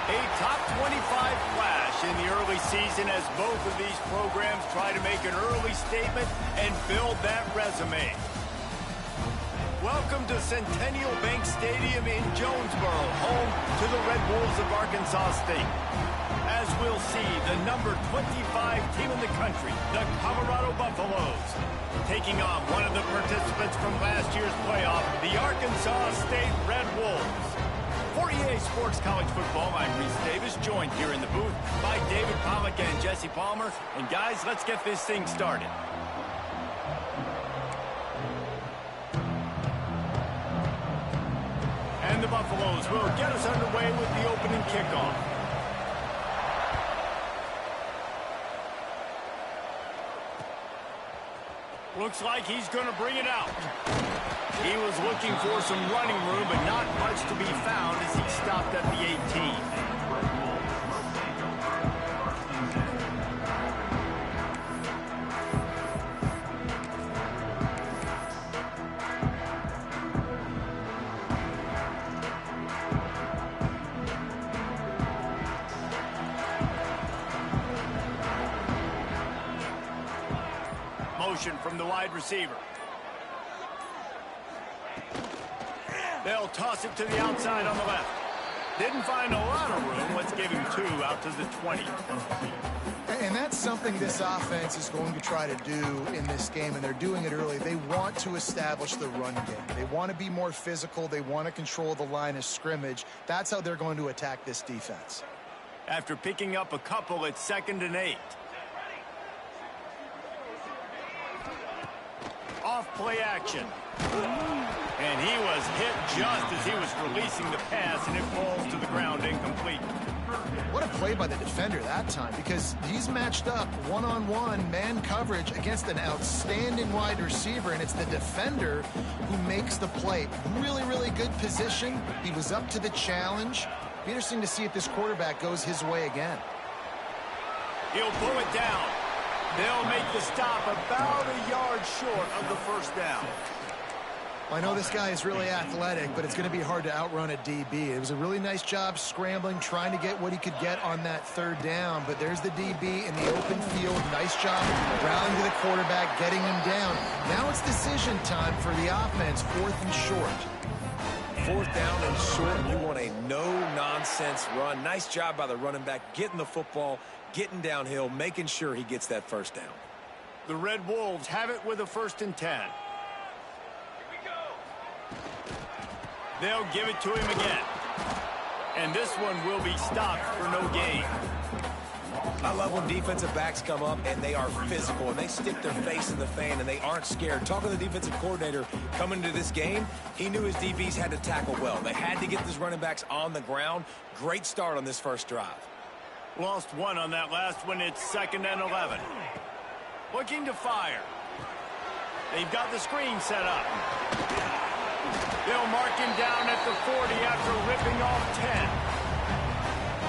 A top 25 flash in the early season as both of these programs try to make an early statement and build that resume. Welcome to Centennial Bank Stadium in Jonesboro, home to the Red Wolves of Arkansas State. As we'll see, the number 25 team in the country, the Colorado Buffaloes, taking on one of the participants from last year's playoff, the Arkansas State Red Wolves. For EA Sports College Football, I'm Reese Davis, joined here in the booth by David Pollack and Jesse Palmer. And guys, let's get this thing started. And the Buffaloes will get us underway with the opening kickoff. Looks like he's going to bring it out. He was looking for some running room, but not much to be found as he stopped at the 18. Motion from the wide receiver. They'll toss it to the outside on the left. Didn't find a lot of room. Let's give him 2 out to the 20. And that's something this offense is going to try to do in this game, and they're doing it early. They want to establish the run game. They want to be more physical. They want to control the line of scrimmage. That's how they're going to attack this defense. After picking up a couple, it's 2nd and 8. Off play action. And he was hit just as he was releasing the pass, and it falls to the ground incomplete. What a play by the defender that time, because he's matched up one-on-one man coverage against an outstanding wide receiver, and it's the defender who makes the play. Really, really good position. He was up to the challenge. Be interesting to see if this quarterback goes his way again. He'll pull it down. They'll make the stop about a yard short of the first down. I know this guy is really athletic, but it's going to be hard to outrun a DB. It was a really nice job scrambling, trying to get what he could get on that 3rd down, but there's the DB in the open field. Nice job rallying to the quarterback, getting him down. Now it's decision time for the offense, 4th and short. 4th down and short, and you want a no-nonsense run. Nice job by the running back, getting the football, getting downhill, making sure he gets that 1st down. The Red Wolves have it with a 1st and 10. They'll give it to him again. And this one will be stopped for no gain. I love when defensive backs come up and they are physical and they stick their face in the fan and they aren't scared. Talking to the defensive coordinator coming into this game, he knew his DBs had to tackle well. They had to get these running backs on the ground. Great start on this first drive. Lost 1 on that last one. It's 2nd and 11. Looking to fire. They've got the screen set up. They'll mark him down at the 40 after ripping off 10.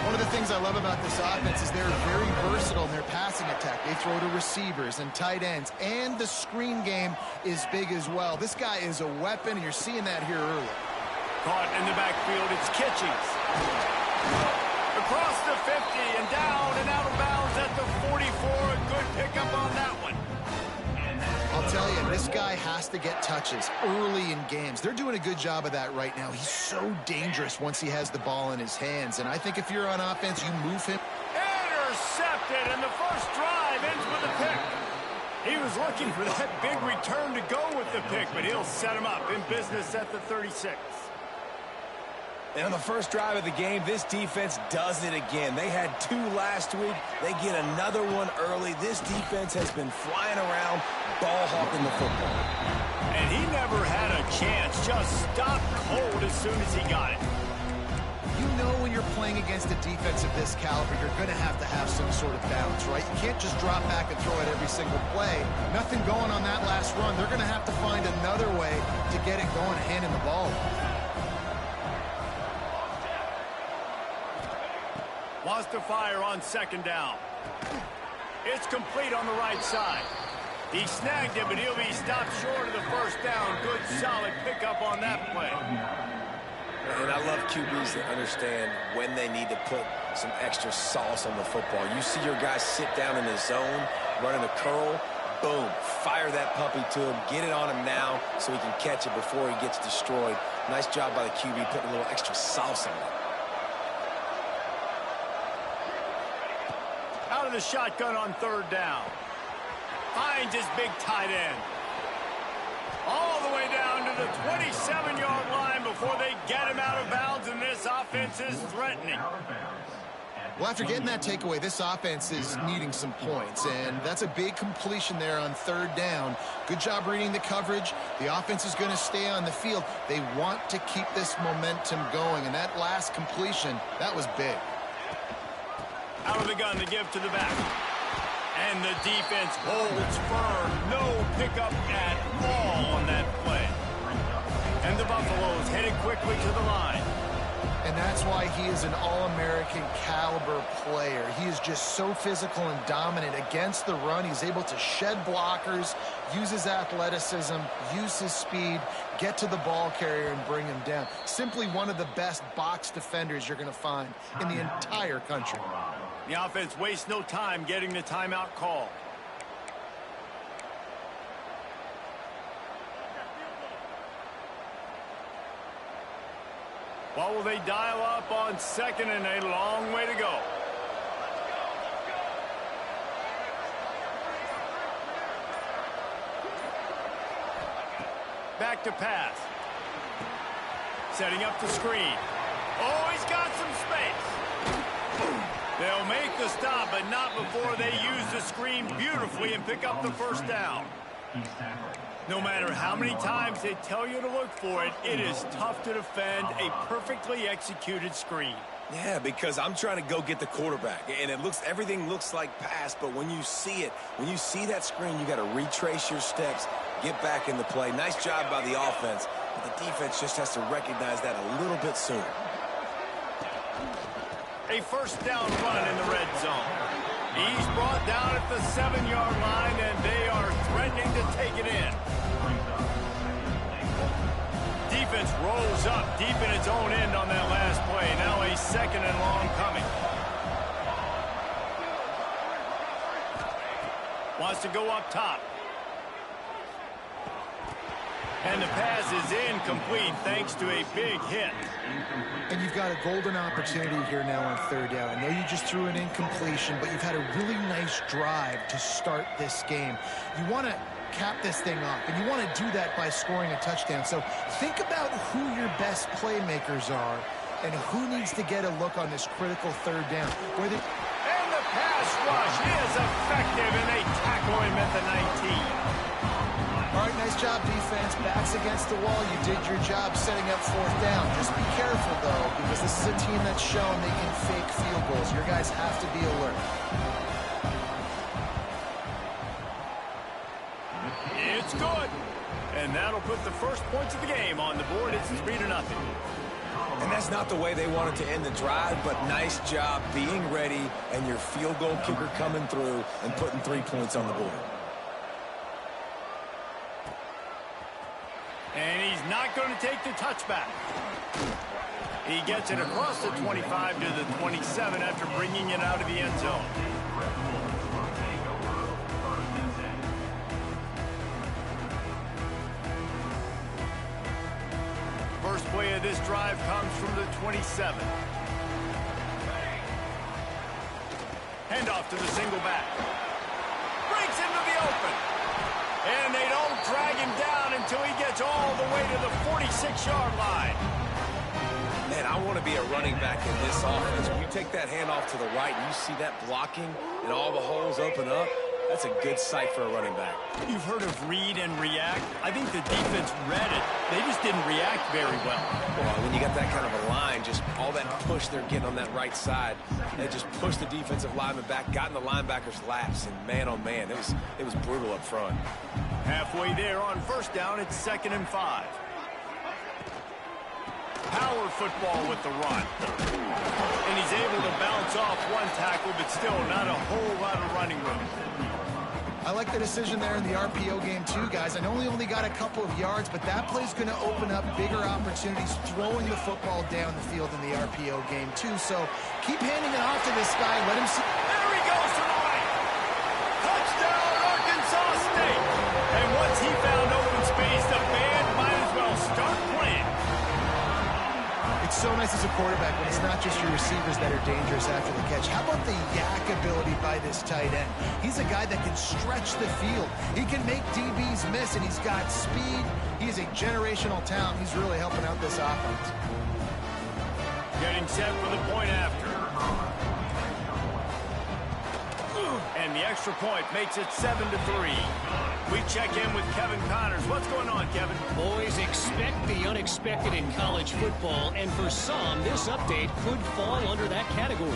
One of the things I love about this offense is they're very versatile in their passing attack. They throw to receivers and tight ends, and the screen game is big as well. This guy is a weapon, and you're seeing that here early. Caught in the backfield, it's Kitchings. Across the 50 and down and out of bounds at the 44. A good pickup on that one. I'll tell you, this guy has to get touches early in games. They're doing a good job of that right now. He's so dangerous once he has the ball in his hands. And I think if you're on offense, you move him. Intercepted, and the first drive ends with a pick. He was looking for that big return to go with the pick, but he'll set him up in business at the 36. And on the first drive of the game, this defense does it again. They had 2 last week. They get another one early. This defense has been flying around, ball hawking the football. And he never had a chance. Just stopped cold as soon as he got it. You know when you're playing against a defense of this caliber, you're going to have some sort of bounce, right? You can't just drop back and throw it every single play. Nothing going on that last run. They're going to have to find another way to get it going, handing the ball. Wants to fire on 2nd down. It's complete on the right side. He snagged it, but he'll be stopped short of the 1st down. Good, solid pickup on that play. And I love QBs that understand when they need to put some extra sauce on the football. You see your guys sit down in the zone, running a curl, boom, fire that puppy to him, get it on him now so he can catch it before he gets destroyed. Nice job by the QB putting a little extra sauce on it. Out of the shotgun on third down. Finds his big tight end. All the way down to the 27-yard line before they get him out of bounds, and this offense is threatening. Well, after getting that takeaway, this offense is needing some points, and that's a big completion there on third down. Good job reading the coverage. The offense is going to stay on the field. They want to keep this momentum going, and that last completion, that was big. Out of the gun to give to the back. And the defense holds firm. No pickup at all on that play. And the Buffaloes headed quickly to the line. And that's why he is an All-American caliber player. He is just so physical and dominant against the run. He's able to shed blockers, use his athleticism, use his speed, get to the ball carrier and bring him down. Simply one of the best box defenders you're going to find in the entire country. The offense wastes no time getting the timeout call. What will they dial up on second and a long way to go? Back to pass. Setting up the screen. Oh, he's got some space. They'll make the stop, but not before they use the screen beautifully and pick up the first down. No matter how many times they tell you to look for it, it is tough to defend a perfectly executed screen. Yeah, because I'm trying to go get the quarterback, and everything looks like pass, but when you see it, when you see that screen, you got to retrace your steps, get back in the play. Nice job by the offense, but the defense just has to recognize that a little bit sooner. A first down run in the red zone. He's brought down at the 7-yard line, and they are threatening to take it in. Defense rolls up deep in its own end on that last play. Now a second and long coming. Wants to go up top. And the pass is incomplete thanks to a big hit. And you've got a golden opportunity here now on third down. I know you just threw an incompletion, but you've had a really nice drive to start this game. You want to cap this thing off, and you want to do that by scoring a touchdown. So think about who your best playmakers are and who needs to get a look on this critical third down. And the pass rush is effective, and they tackle him at the 19. All right, nice job, defense. Backs against the wall. You did your job setting up fourth down. Just be careful, though, because this is a team that's shown they can fake field goals. Your guys have to be alert. It's good. And that'll put the first points of the game on the board. It's 3-0. And that's not the way they wanted to end the drive, but nice job being ready and your field goal kicker coming through and putting 3 points on the board. And he's not going to take the touchback. He gets it across the 25 to the 27 after bringing it out of the end zone. First play of this drive comes from the 27. Handoff to the single back. Breaks into the open. And they don't drag him down until he gets all the way to the 46-yard line. Man, I want to be a running back in this offense. When you take that handoff to the right and you see that blocking and all the holes open up, that's a good sight for a running back. You've heard of read and react. I think the defense read it. They just didn't react very well. Well, when you got that kind of a line, just all that push they're getting on that right side, they just pushed the defensive lineman back, got in the linebacker's laps, and man, oh man, it was brutal up front. Halfway there on first down, it's 2nd and 5. Power football with the run. And he's able to bounce off one tackle, but still not a whole lot of running room. I like the decision there in the RPO game too, guys. I know he only got a couple of yards, but that play's going to open up bigger opportunities throwing the football down the field in the RPO game too. So keep handing it off to this guy. Let him see. There he goes to the right. Touchdown, Arkansas State. And once he found open space, the band might as well start playing. It's so nice as a quarterback when it's not just your receivers that are dangerous after the catch. How about the yak ability by this tight end? He's a guy that can stretch the field. He can make DBs miss, and he's got speed. He's a generational talent. He's really helping out this offense. Getting set for the point after. And the extra point makes it 7-3. We check in with Kevin Connors. What's going on, Kevin? Boys, expect the unexpected in college football, and for some, this update could fall under that category.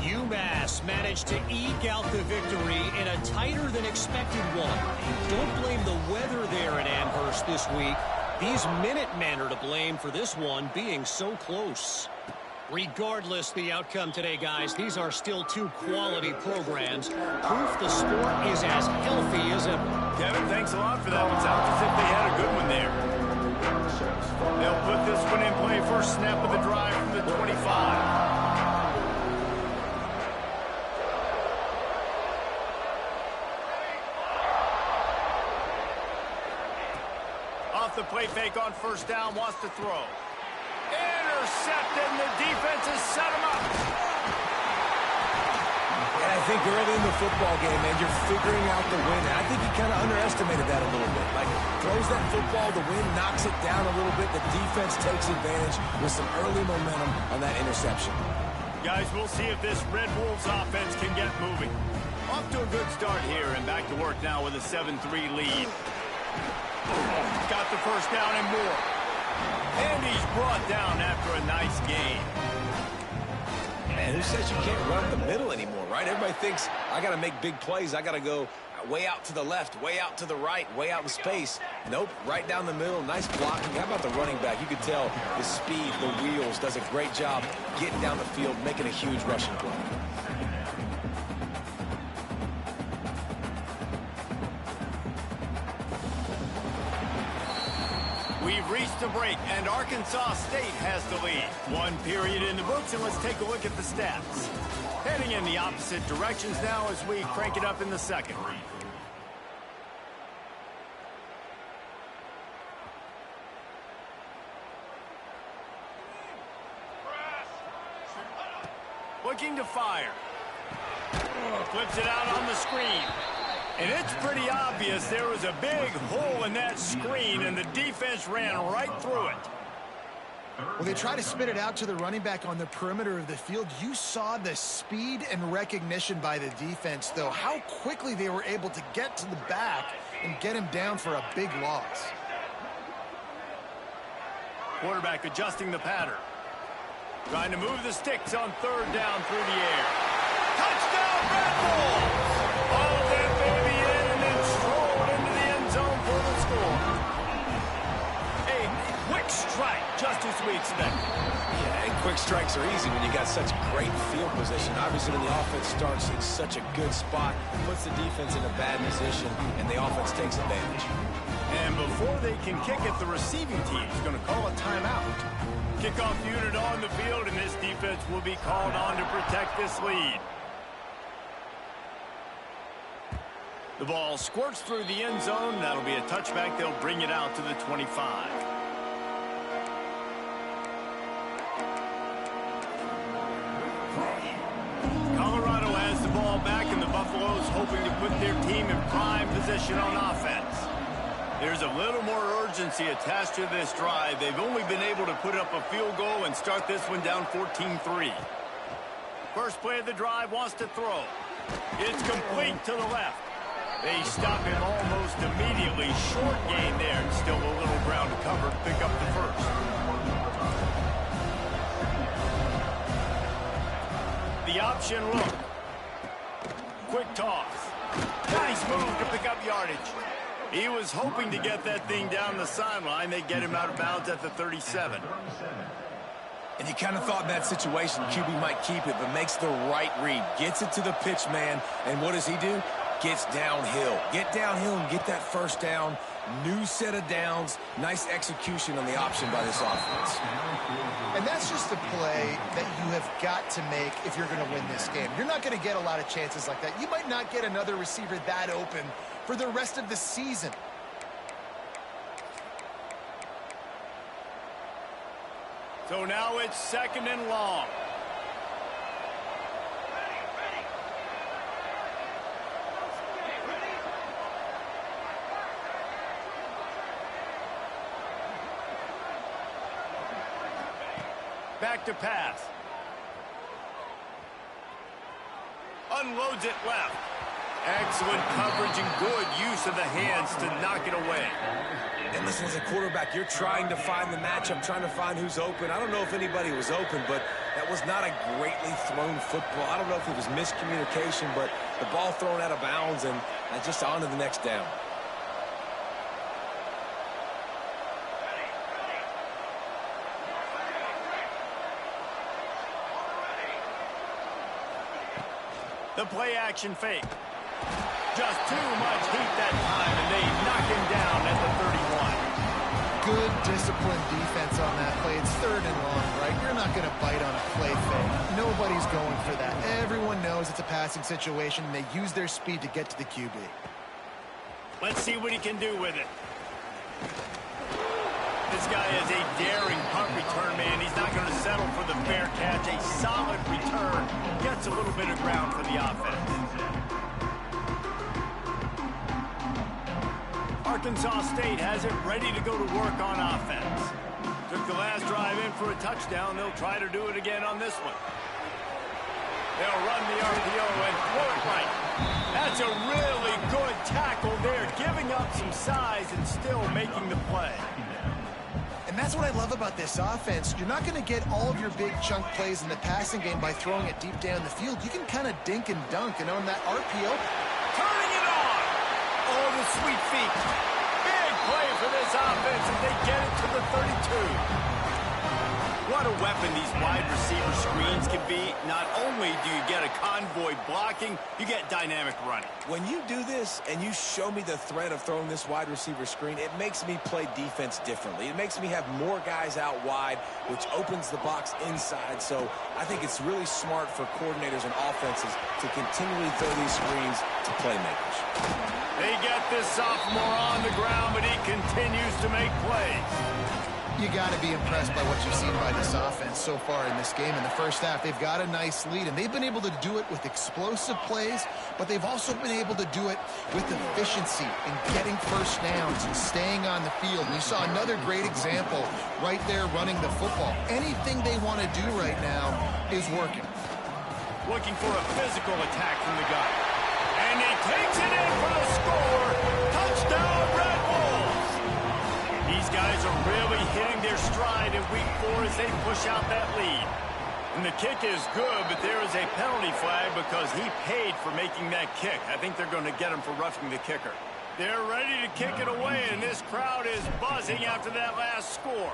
UMass managed to eke out the victory in a tighter-than-expected one. Don't blame the weather there at Amherst this week. These Minutemen are to blame for this one being so close. Regardless the outcome today, guys, these are still two quality programs. Proof the sport is as healthy as ever. Kevin, thanks a lot for that one. Sounds as if they had a good one there. They'll put this one in play. First snap of the drive from the 25. Off the play fake on first down, wants to throw. Intercepted, and the defense has set him up. And I think early in the football game, man, you're figuring out the win. And I think he kind of underestimated that a little bit. Like, throws that football, the wind knocks it down a little bit. The defense takes advantage with some early momentum on that interception. Guys, we'll see if this Red Wolves offense can get moving. Off to a good start here, and back to work now with a 7-3 lead. Got the first down and more. And he's brought down after a nice game. Man, who says you can't run the middle anymore, right? Everybody thinks, I got to make big plays. I got to go way out to the left, way out to the right, way out in space. Nope, right down the middle. Nice blocking. How about the running back? You could tell the speed, the wheels, does a great job getting down the field, making a huge rushing play. We've reached the break, and Arkansas State has the lead. One period in the books, and let's take a look at the stats. Heading in the opposite directions now as we crank it up in the second. Looking to fire. Flips it out on the screen. And it's pretty obvious there was a big hole in that screen, and the defense ran right through it. Well, they try to spit it out to the running back on the perimeter of the field. You saw the speed and recognition by the defense, though. How quickly they were able to get to the back and get him down for a big loss. Quarterback adjusting the pattern. Trying to move the sticks on third down through the air. Touchdown, Red Bulls! All of that baby in and then strolled into the end zone for the score. A quick strike, just as we expected. Yeah, and quick strikes are easy when you got such great field position. Obviously, when the offense starts in such a good spot, puts the defense in a bad position, and the offense takes advantage. And before they can kick it, the receiving team is going to call a timeout. Kickoff unit on the field, and this defense will be called on to protect this lead. The ball squirts through the end zone. That'll be a touchback. They'll bring it out to the 25. Colorado has the ball back, and the Buffaloes hoping to put their team in prime position on offense. There's a little more urgency attached to this drive. They've only been able to put up a field goal and start this one down 14-3. First play of the drive, wants to throw. It's complete to the left. They stop him almost immediately. Short gain there, and still a little ground to cover to pick up the first. The option look. Quick toss. Nice move to pick up yardage. He was hoping to get that thing down the sideline. They get him out of bounds at the 37. And you kind of thought in that situation QB might keep it, but makes the right read. Gets it to the pitch man, and what does he do? gets downhill. Get downhill and get that first down. New set of downs. Nice execution on the option by this offense. And that's just a play that you have got to make if you're going to win this game. You're not going to get a lot of chances like that. You might not get another receiver that open for the rest of the season. So now it's 2nd and long. Back to pass. Unloads it left. Excellent coverage and good use of the hands to knock it away. And listen, as a quarterback, you're trying to find the matchup, trying to find who's open. I don't know if anybody was open, but that was not a greatly thrown football. I don't know if it was miscommunication, but the ball thrown out of bounds and just on to the next down. The play action fake. Just too much heat that time, and they knock him down at the 31. Good disciplined defense on that play. It's 3rd and long, right? You're not going to bite on a play fake. Nobody's going for that. Everyone knows it's a passing situation, and they use their speed to get to the QB. Let's see what he can do with it. This guy is a daring punt return man. He's not going to settle for the fair catch. A solid return. Gets a little bit of ground for the offense. Arkansas State has it ready to go to work on offense. Took the last drive in for a touchdown. They'll try to do it again on this one. They'll run the RPO and throw it right. That's a really good tackle there, giving up some size and still making the play. And that's what I love about this offense. You're not going to get all of your big chunk plays in the passing game by throwing it deep down the field. You can kind of dink and dunk, and on that RPO, turning it on. Oh, the sweet feet. Big play for this offense as they get it to the 32. What a weapon these wide receiver screens can be. Not only do you get a convoy blocking, you get dynamic running. When you do this and you show me the threat of throwing this wide receiver screen, it makes me play defense differently. It makes me have more guys out wide, which opens the box inside. So I think it's really smart for coordinators and offenses to continually throw these screens to playmakers. They get this sophomore on the ground, but he continues to make plays. You got to be impressed by what you've seen by this offense so far in this game. In the first half, they've got a nice lead, and they've been able to do it with explosive plays, but they've also been able to do it with efficiency and getting first downs and staying on the field. And you saw another great example right there running the football. Anything they want to do right now is working. Looking for a physical attack from the guy. And he takes it in for the score. Touchdown, Red Bulls! These guys are really hitting their stride in week 4 as they push out that lead. And the kick is good, but there is a penalty flag because he paid for making that kick. I think they're going to get him for roughing the kicker. They're ready to kick it away, and this crowd is buzzing after that last score.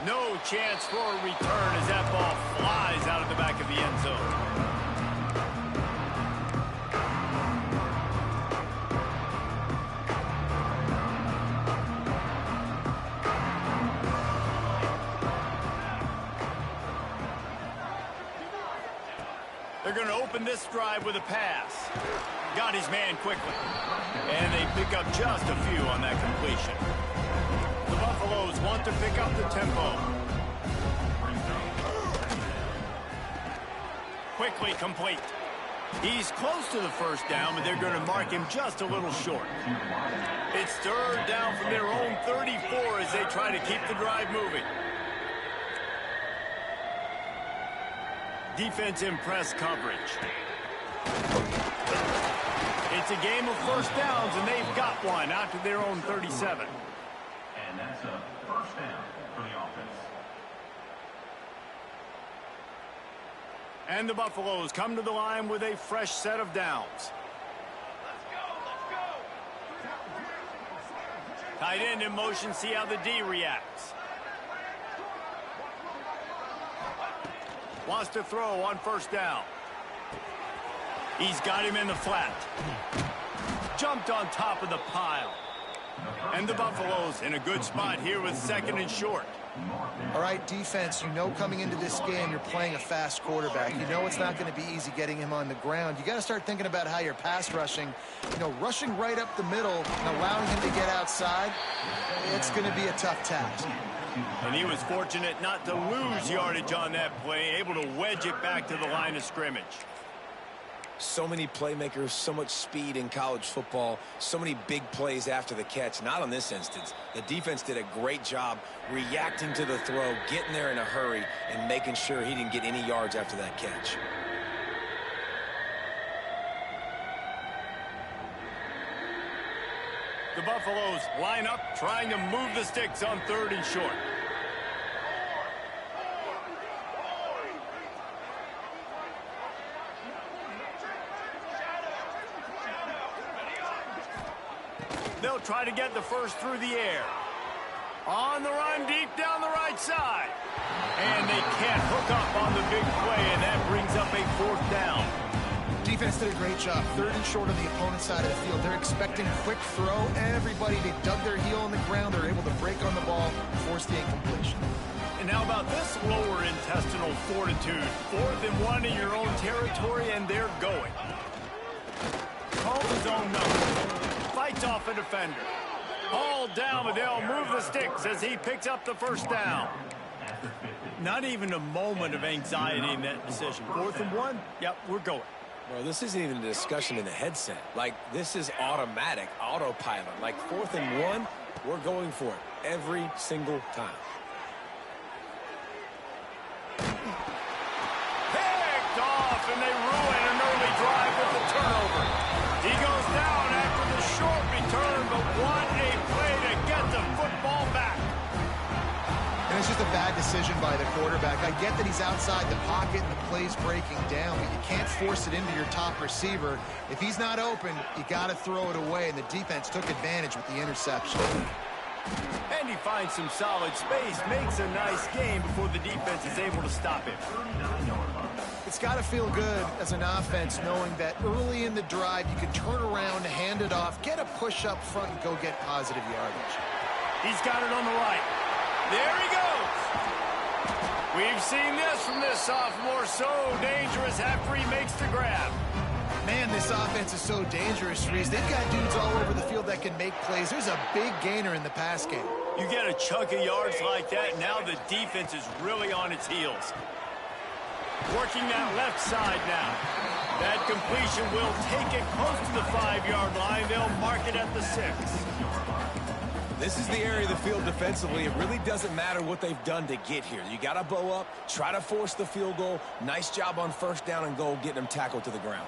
No chance for a return as that ball flies out of the back of the end zone. They're going to open this drive with a pass. Got his man quickly. And they pick up just a few on that completion. The Buffaloes want to pick up the tempo. Quickly complete. He's close to the first down, but they're going to mark him just a little short. It's 3rd down from their own 34 as they try to keep the drive moving. Defense in press coverage. It's a game of first downs, and they've got one out to their own 37. And that's a first down for the offense. And the Buffaloes come to the line with a fresh set of downs. Let's go. Tight end in motion, see how the D reacts. Wants to throw on first down. He's got him in the flat. Jumped on top of the pile. And the Buffaloes in a good spot here with 2nd and short. All right, defense, you know coming into this game you're playing a fast quarterback. You know it's not going to be easy getting him on the ground. You got to start thinking about how you're pass rushing. You know, rushing right up the middle and allowing him to get outside, it's going to be a tough task. And he was fortunate not to lose yardage on that play, able to wedge it back to the line of scrimmage. So many playmakers, so much speed in college football, so many big plays after the catch. Not on this instance. The defense did a great job reacting to the throw, getting there in a hurry, and making sure he didn't get any yards after that catch. The Buffaloes line up, trying to move the sticks on 3rd and short. They'll try to get the first through the air. On the run, deep down the right side. And they can't hook up on the big play, and that brings up a 4th down. Defense did a great job. 3rd and short on the opponent's side of the field. They're expecting quick throw. Everybody, they dug their heel on the ground. They're able to break on the ball, force the incompletion. And how about this lower intestinal fortitude? 4th and 1 in your own territory, and they're going. Calls his own number. Fights off a defender. All down, but they'll move the sticks as he picks up the first down. Not even a moment of anxiety in that decision. 4th and 1, yep, we're going. Bro, this isn't even a discussion in the headset. Like, this is automatic, autopilot. Like, 4th and 1, we're going for it every single time. Picked off, and they ruin an early drive with the turnover. He goes down after the short return, but what a play to get the football back. And it's just a bad decision by the quarterback. I get that he's outside the pocket and the play's breaking down, but you can't force it into your top receiver. If he's not open, you got to throw it away, and the defense took advantage with the interception. And he finds some solid space, makes a nice game before the defense is able to stop him. It's got to feel good as an offense knowing that early in the drive you can turn around, hand it off, get a push up front, and go get positive yardage. He's got it on the right. There he goes. We've seen this from this sophomore. So dangerous after he makes the grab. Man, this offense is so dangerous, Reese. They've got dudes all over the field that can make plays. There's a big gainer in the pass game. You get a chunk of yards like that, now the defense is really on its heels. Working that left side now. That completion will take it close to the 5-yard line. They'll mark it at the 6. This is the area of the field defensively. It really doesn't matter what they've done to get here. You got to bow up, try to force the field goal. Nice job on 1st down and goal, getting them tackled to the ground.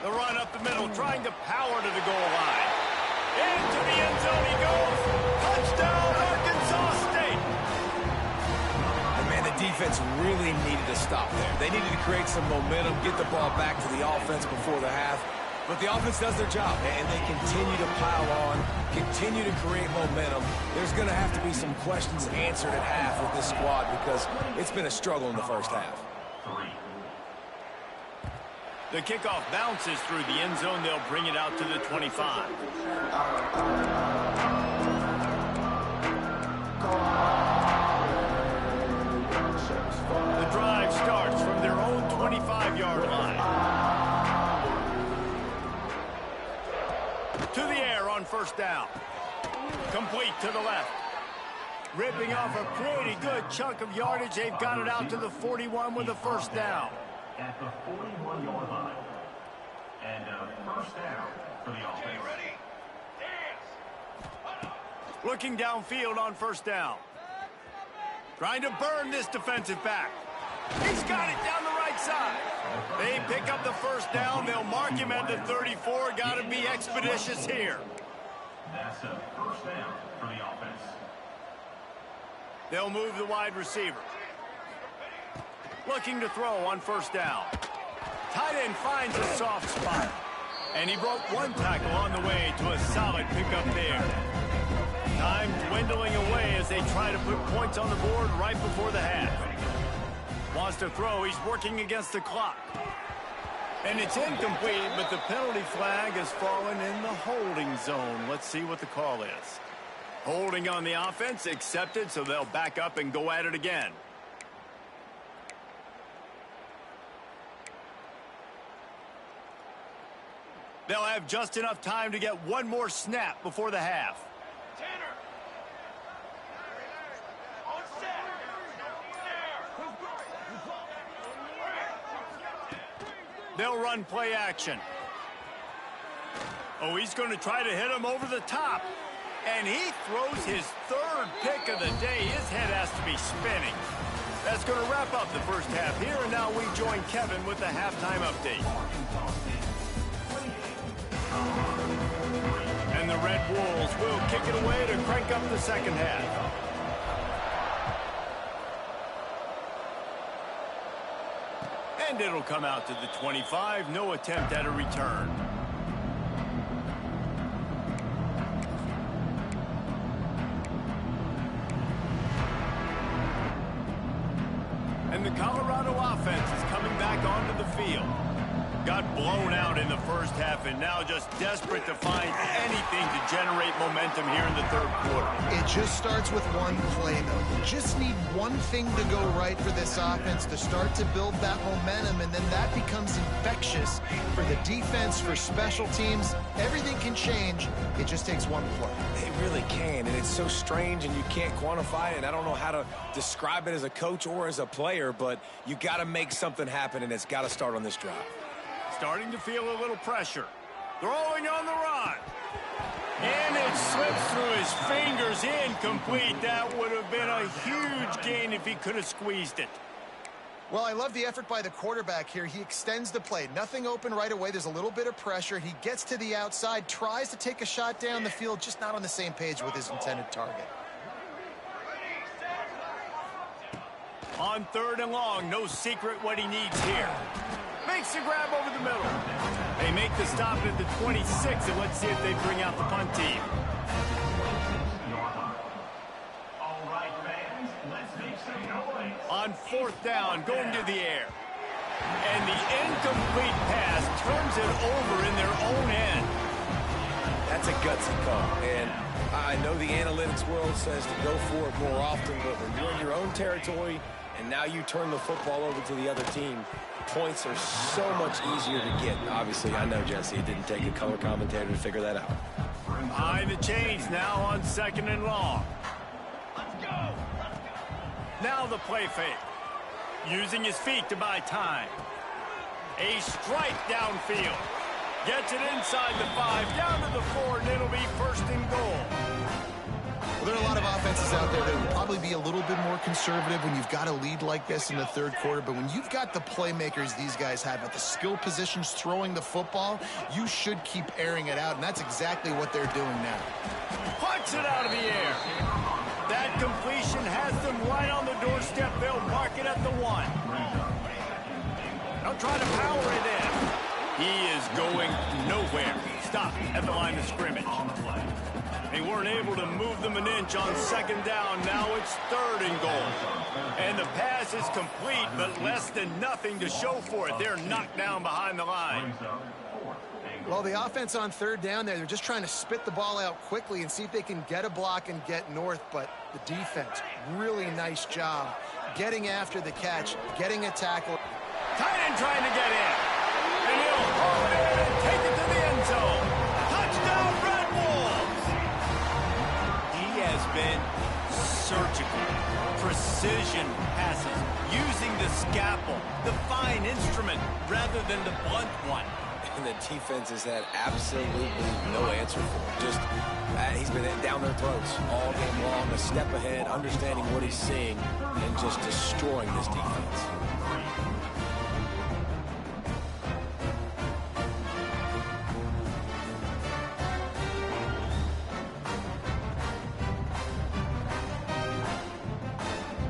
The run up the middle, trying to power to the goal line. Into the end zone he goes. Touchdown, Arkansas State. And man, the defense really needed to stop there. They needed to create some momentum, get the ball back to the offense before the half. But the offense does their job, and they continue to pile on, continue to create momentum. There's going to have to be some questions answered at half with this squad because it's been a struggle in the first half. The kickoff bounces through the end zone. They'll bring it out to the 25. The drive starts from their own 25-yard line. To the air on 1st down. Complete to the left. Ripping off a pretty good chunk of yardage. They've got it out to the 41 with a 1st down. At the 41-yard line. And 1st down for the offense. Looking downfield on 1st down. Trying to burn this defensive back. He's got it down the right side. They pick up the 1st down. They'll mark him at the 34. Got to be expeditious here. That's a 1st down for the offense. They'll move the wide receiver. Looking to throw on 1st down. Tight end finds a soft spot. And he broke one tackle on the way to a solid pickup there. Time dwindling away as they try to put points on the board right before the half. Wants to throw. He's working against the clock. And it's incomplete, but the penalty flag has fallen in the holding zone. Let's see what the call is. Holding on the offense, accepted, so they'll back up and go at it again. They'll have just enough time to get one more snap before the half. They'll run play action. Oh, he's going to try to hit him over the top. And he throws his third pick of the day. His head has to be spinning. That's going to wrap up the first half here, and now we join Kevin with the halftime update. And the Red Wolves will kick it away to crank up the second half. And it'll come out to the 25. No attempt at a return. And the Colorado offense is coming back onto the field. Got blown out in the first half and now just desperate to find anything to generate momentum here in the third quarter. It just starts with one play, though. You just need one thing to go right for this offense to start to build that momentum, and then that becomes infectious for the defense, for special teams. Everything can change. It just takes one play. It really can, and it's so strange, and you can't quantify it, and I don't know how to describe it as a coach or as a player, but you got to make something happen, and it's got to start on this drive. Starting to feel a little pressure. Throwing on the run. And it slips through his fingers, incomplete. That would have been a huge gain if he could have squeezed it. Well, I love the effort by the quarterback here. He extends the play. Nothing open right away. There's a little bit of pressure. He gets to the outside, tries to take a shot down the field, just not on the same page with his intended target. On third and long, no secret what he needs here. Makes the grab over the middle. They make the stop at the 26, and let's see if they bring out the punt team. All right, fans, let's make some noise. On fourth down, going to the air. And the incomplete pass turns it over in their own end. That's a gutsy call, and I know the analytics world says to go for it more often, but when you're in your own territory and now you turn the football over to the other team, points are so much easier to get. Obviously, I know, Jesse, it didn't take a color commentator to figure that out. Behind the chains now on second and long. Let's go! Now the play fake. Using his feet to buy time. A strike downfield. Gets it inside the 5, down to the 4, and it'll be first and goal. Well, there are a lot of offenses out there that would probably be a little bit more conservative when you've got a lead like this in the third quarter. But when you've got the playmakers these guys have at the skill positions throwing the football, you should keep airing it out, and that's exactly what they're doing now. Punts it out of the air. That completion has them right on the doorstep. They'll mark it at the 1. They'll try to power it in. He is going nowhere. Stop at the line of scrimmage. They weren't able to move them an inch on second down. Now it's third and goal. And the pass is complete, but less than nothing to show for it. They're knocked down behind the line. Well, the offense on third down there, they're just trying to spit the ball out quickly and see if they can get a block and get north. But the defense, really nice job getting after the catch, getting a tackle. Tight end trying to get in. And he'll hold it and take it to the end zone. Touchdown, Red Wolves! He has been surgical. Precision passes, using the scalpel, the fine instrument, rather than the blunt one. And the defense has had absolutely no answer for it. Just, he's been down their throats all game long, a step ahead, understanding what he's seeing, and just destroying this defense.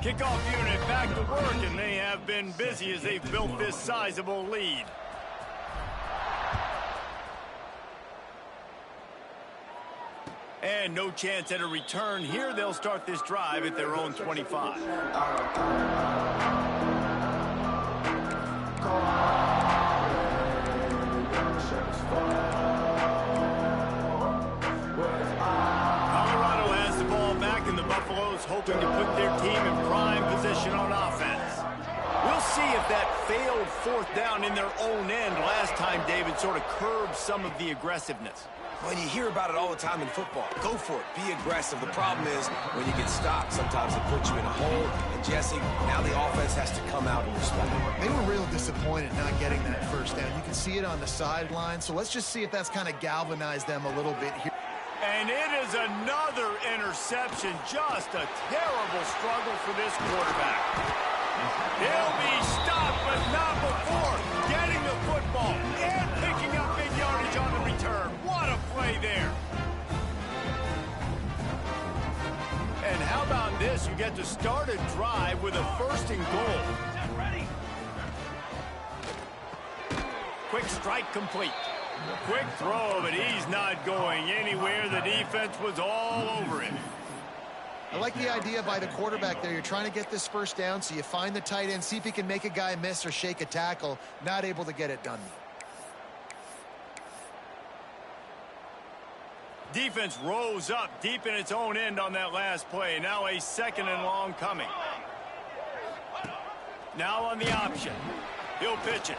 Kickoff unit back to work, and they have been busy as they've built this sizable lead. And no chance at a return here. They'll start this drive at their own 25. formation on offense. We'll see if that failed fourth down in their own end last time, David, sort of curbed some of the aggressiveness. Well, you hear about it all the time in football. Go for it. Be aggressive. The problem is when you get stopped, sometimes it puts you in a hole. And, Jesse, now the offense has to come out and respond. They were real disappointed not getting that first down. You can see it on the sideline. So let's just see if that's kind of galvanized them a little bit here. And it is another interception. Just a terrible struggle for this quarterback. He'll be stopped, but not before getting the football and picking up big yardage on the return. What a play there. And how about this? You get to start a drive with a first and goal. Quick strike complete. Quick throw, but he's not going anywhere. The defense was all over him. I like the idea by the quarterback there. You're trying to get this first down, so you find the tight end, see if he can make a guy miss or shake a tackle. Not able to get it done. Defense rose up deep in its own end on that last play. Now a second and long coming. Now on the option. He'll pitch it.